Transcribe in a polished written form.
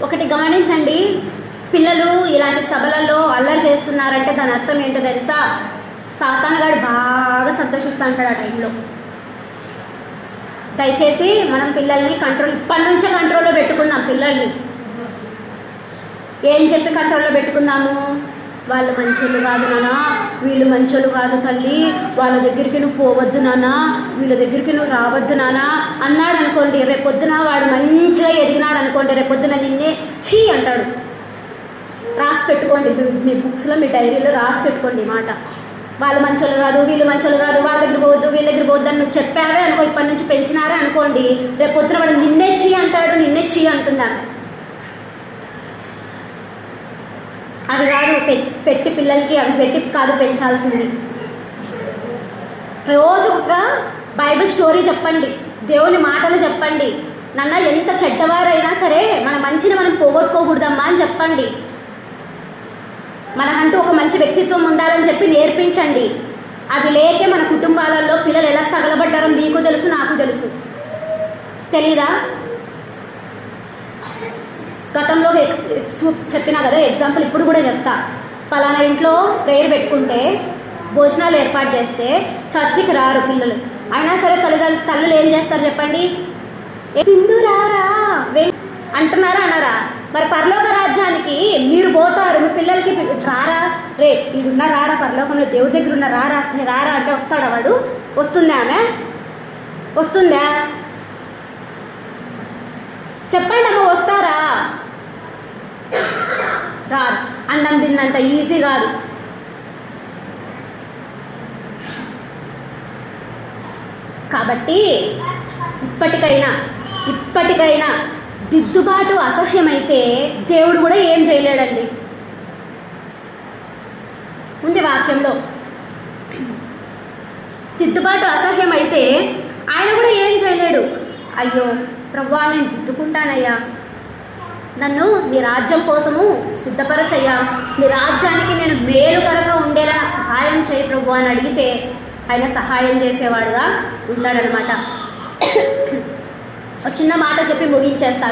ఒకటి గమనించండి, పిల్లలు ఇలాంటి సభలలో అల్లరి చేస్తున్నారంటే దాని అర్థం ఏంటో తెలుసా? సాతాను గాడు బాగా సంతోషిస్తూ ఉంటాడు ఆ టైంలో. దయచేసి మనం పిల్లల్ని ఇప్పటి నుంచే కంట్రోల్లో పెట్టుకుందాం. పిల్లల్ని ఏం చెప్పి కంట్రోల్లో పెట్టుకుందాము? వాళ్ళు మంచోళ్ళు కాదు నాన్న, వీళ్ళు మంచోళ్ళు కాదు తల్లి, వాళ్ళ దగ్గరికి నువ్వు పోవద్దు నాన్న, వీళ్ళ దగ్గరికి నువ్వు రావద్దు నాన్న అన్నాడు అనుకోండి, రేపొద్దున వాడు మంచిగా ఎదిగినాడు అనుకోండి, రేపొద్దున నిన్నే చీ అంటాడు. రాసి పెట్టుకోండి, మీ బుక్స్లో మీ డైరీలో రాసి పెట్టుకోండి మాట. వాళ్ళు మంచోళ్ళు కాదు, వీళ్ళు మంచోళ్ళు కాదు, వాళ్ళ దగ్గర పోవద్దు, వీళ్ళ దగ్గర పోవద్దు అని నువ్వు చెప్పావే అనుకో, ఇప్పటి నుంచి పెంచినారే అనుకోండి, రేపొద్దున వాడు నిన్నే చీ అంటాడు, నిన్నే చీ అంటుందామె. అది కాదు పెట్టి పిల్లలకి అవి పెట్టి కాదు పెంచాల్సింది. రోజు ఒక బైబిల్ స్టోరీ చెప్పండి, దేవుని మాటలు చెప్పండి. నాన్న ఎంత చెడ్డవారైనా సరే మన మంచిని మనం పోగొట్టుకోకూడదమ్మా అని చెప్పండి. మనకంటూ ఒక మంచి వ్యక్తిత్వం ఉండాలని చెప్పి నేర్పించండి. అది లేకే మన కుటుంబాలలో పిల్లలు ఎలా తగలబడ్డారో మీకు తెలుసు, నాకు తెలుసు. తెలీదా? గతంలో చెప్పినా కదా, ఎగ్జాంపుల్ ఇప్పుడు కూడా చెప్తా. పలానా ఇంట్లో ప్రేయర్ పెట్టుకుంటే భోజనాలు ఏర్పాటు చేస్తే చర్చికి రారు పిల్లలు. అయినా సరే తల్లులు ఏం చేస్తారు చెప్పండి? తిందు రారా అంటున్నారా అన్నారా? మరి పరలోక రాజ్యానికి మీరు పోతారు, మీ పిల్లలకి రారా, రే వీడున్న రారా, పరలోకంలో దేవుడి దగ్గర ఉన్న రారా రారా అంటే వస్తాడా వాడు? వస్తుందా ఆమె? వస్తుందా? చెప్పండి అమ్మ, వస్తారా? రారు. అన్నం తిన్నంత ఈజీ కాదు. కాబట్టి ఇప్పటికైనా దిద్దుబాటు అసహ్యమైతే దేవుడు కూడా ఏం చేయలేడండి. ఉంది వాక్యంలో. దిద్దుబాటు అసహ్యమైతే ఆయన కూడా ఏం చేయలేడు. అయ్యో ప్రభువా, నేను దిద్దుకుంటానయ్యా, నన్ను నీ రాజ్యం కోసము సిద్ధపరచయ్యా, నీ రాజ్యానికి నేను మేలుకరంగా ఉండేలా నాకు సహాయం చేయి ప్రభు అని అడిగితే ఆయన సహాయం చేసేవాడుగా ఉన్నాడనమాట. ఒక చిన్న మాట చెప్పి ముగించేస్తా.